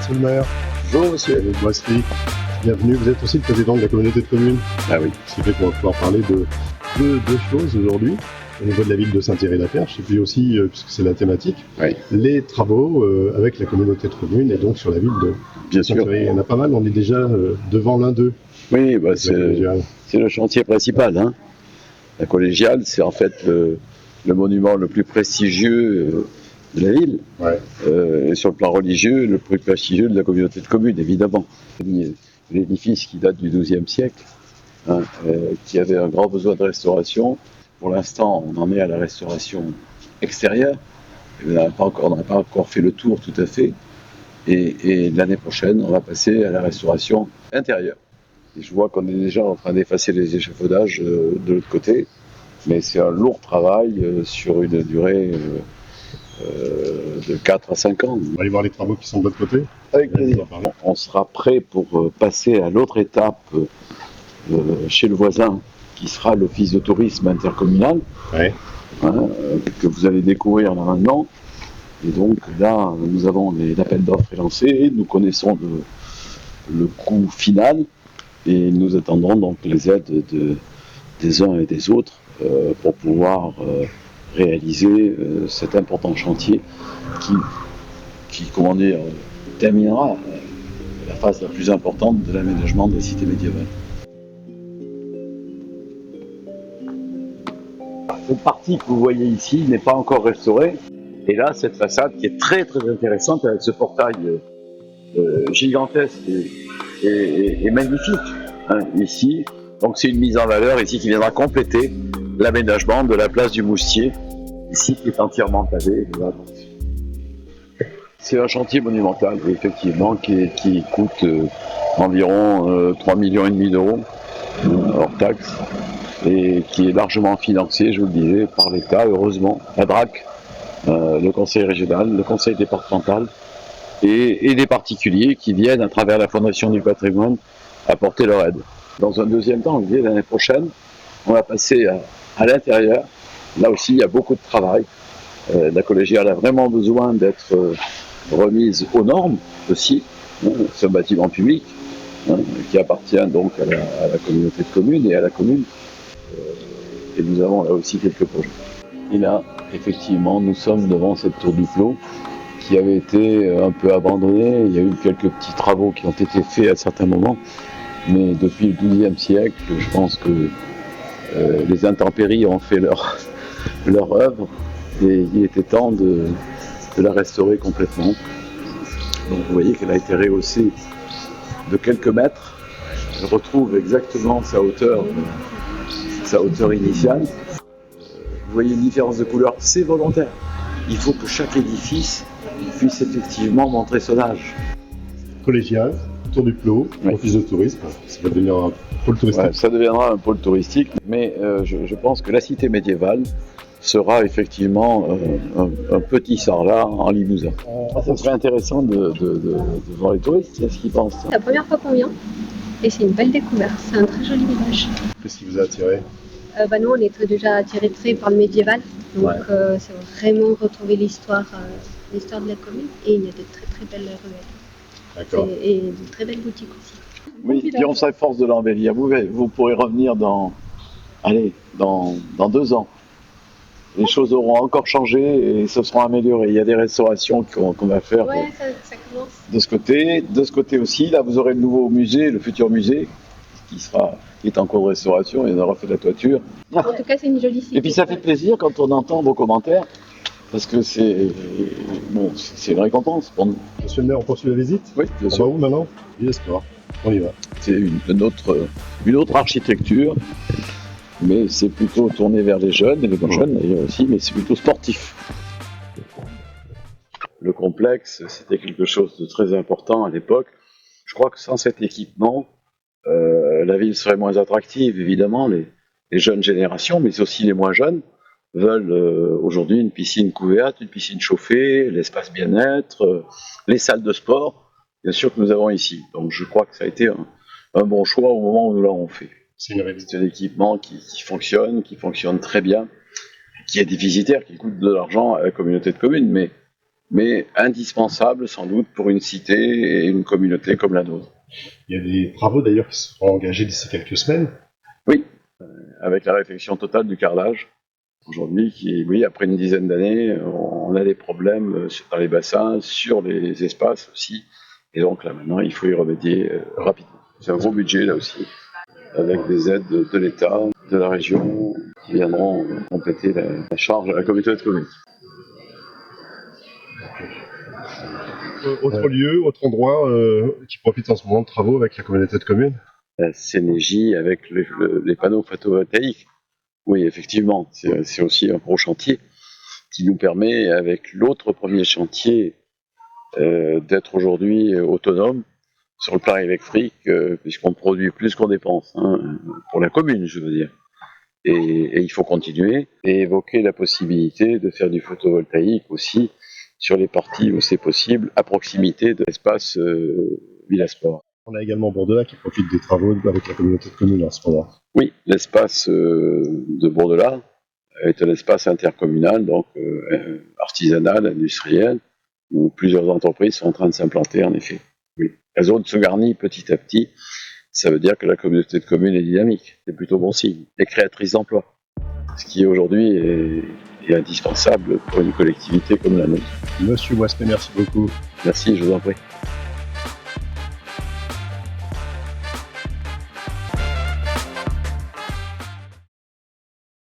Monsieur le maire, Bonjour monsieur. de Boisserie, bienvenue. Vous êtes aussi le président de la communauté de communes. Ah oui. Ce qui fait qu'on va pouvoir parler de deux choses aujourd'hui au niveau de la ville de Saint-Thierry-la-Perche et puis aussi, puisque c'est la thématique, Oui. les travaux avec la communauté de communes et donc sur la ville de Bien sûr. Saint-Thierry. Il y en a pas mal, on est déjà devant l'un d'eux. Oui, bah, La collégiale. c'est le chantier principal. Hein. La collégiale, c'est en fait le monument le plus prestigieux de la ville. Ouais. Et sur le plan religieux, le plus prestigieux de la communauté de communes, évidemment. L'édifice qui date du XIIe siècle, hein, qui avait un grand besoin de restauration. Pour l'instant, on en est à la restauration extérieure. On n'a pas encore fait le tour tout à fait. Et l'année prochaine, on va passer à la restauration intérieure. Et je vois qu'on est déjà en train d'effacer les échafaudages de l'autre côté, mais c'est un lourd travail sur une durée de 4 à 5 ans. On va aller voir les travaux qui sont de l'autre côté. Avec plaisir. On sera prêt pour passer à l'autre étape chez le voisin, qui sera l'office de tourisme intercommunal, Ouais. hein, que vous allez découvrir là maintenant. Et donc là, nous avons l'appel d'offres est lancé, nous connaissons le coût final et nous attendrons donc les aides des uns et des autres pour pouvoir réaliser cet important chantier qui comment dire, terminera la phase la plus importante de l'aménagement des cités médiévales. Cette partie que vous voyez ici n'est pas encore restaurée. Et là, cette façade qui est très très intéressante avec ce portail gigantesque et magnifique, hein, ici. Donc c'est une mise en valeur ici qui viendra compléter l'aménagement de la place du Moustier, ici qui est entièrement pavé. C'est un chantier monumental, effectivement, qui coûte environ 3,5 millions d'euros hors taxes et qui est largement financé, je vous le disais, par l'État, heureusement, la DRAC. Le conseil régional, le conseil départemental et des particuliers qui viennent à travers la Fondation du patrimoine apporter leur aide. Dans un deuxième temps, l'année prochaine, on va passer à l'intérieur. Là aussi, il y a beaucoup de travail. La collégiale a vraiment besoin d'être remise aux normes aussi. C'est un bâtiment public qui appartient donc à la communauté de communes et à la commune. Et nous avons là aussi quelques projets. Et là, effectivement, nous sommes devant cette tour du Clos qui avait été un peu abandonnée. Il y a eu quelques petits travaux qui ont été faits à certains moments, mais depuis le XIIe siècle, je pense que les intempéries ont fait leur œuvre et il était temps de la restaurer complètement. Donc vous voyez qu'elle a été rehaussée de quelques mètres. Elle retrouve exactement sa hauteur initiale. Vous voyez une différence de couleur, c'est volontaire. Il faut que chaque édifice puisse effectivement montrer son âge. Collégiale, Tour du Clos, Oui. office de tourisme, ça va devenir un pôle touristique. Ouais, ça deviendra un pôle touristique, mais je pense que la cité médiévale sera effectivement un petit Sarlat en Limousin. Ça serait intéressant de voir les touristes, qu'est-ce qu'ils pensent. C'est la première fois qu'on vient et c'est une belle découverte, c'est un très joli village. Qu'est-ce qui vous a attiré? Nous on est déjà attirés très par le médiéval, donc c'est vraiment retrouver l'histoire de la commune et il y a de très très belles ruelles. D'accord. Et de très belles boutiques aussi. Oui, puis on s'efforce de l'embellir. Vous pourrez revenir dans 2 ans. Les choses auront encore changé et se seront améliorées. Il y a des restaurations qu'on va faire Ouais, ça commence. de ce côté. De ce côté aussi, là vous aurez le nouveau musée, le futur musée, qui est en cours de restauration et on aura fait la toiture. En tout cas, c'est une jolie cité. Et puis ça fait plaisir quand on entend vos commentaires, parce que c'est une récompense pour nous. Monsieur le maire, on poursuit la visite? Oui, bien On sûr. va où maintenant? J'espère. On y va. C'est une autre architecture, mais c'est plutôt tourné vers les jeunes, et les moins jeunes d'ailleurs aussi, mais c'est plutôt sportif. Le complexe, c'était quelque chose de très important à l'époque. Je crois que sans cet équipement, la ville serait moins attractive, évidemment. Les jeunes générations, mais aussi les moins jeunes, veulent aujourd'hui une piscine couverte, une piscine chauffée, l'espace bien-être, les salles de sport, bien sûr que nous avons ici. Donc je crois que ça a été un bon choix au moment où nous l'avons fait. C'est une réalité. C'est un équipement qui fonctionne très bien, qui a des visiteurs qui coûtent de l'argent à la communauté de communes, mais mais indispensable sans doute pour une cité et une communauté comme la nôtre. Il y a des travaux d'ailleurs qui seront engagés d'ici quelques semaines. Oui, avec la réfection totale du carrelage. Aujourd'hui, oui, après une dizaine d'années, on a des problèmes dans les bassins, sur les espaces aussi. Et donc là maintenant, il faut y remédier rapidement. C'est un gros budget là aussi, avec des aides de l'État, de la région, qui viendront compléter la charge à la communauté de communes. Autre lieu, autre endroit qui profite en ce moment de travaux avec la communauté de communes? La Sénégie avec les panneaux photovoltaïques. Oui, effectivement, c'est aussi un gros chantier qui nous permet, avec l'autre premier chantier, d'être aujourd'hui autonome sur le plan électrique, puisqu'on produit plus qu'on dépense, hein, pour la commune, je veux dire. Et il faut continuer et évoquer la possibilité de faire du photovoltaïque aussi sur les parties où c'est possible, à proximité de l'espace Villa Sport. On a également Bourdelat qui profite des travaux avec la communauté de communes en ce moment. Oui, l'espace de Bourdelat est un espace intercommunal, donc artisanal, industriel, où plusieurs entreprises sont en train de s'implanter, en effet. Oui. La zone se garnit petit à petit, ça veut dire que la communauté de communes est dynamique, c'est plutôt bon signe, et créatrice d'emplois, ce qui aujourd'hui est indispensable pour une collectivité comme la nôtre. Monsieur Boisselet, merci beaucoup. Merci, je vous en prie.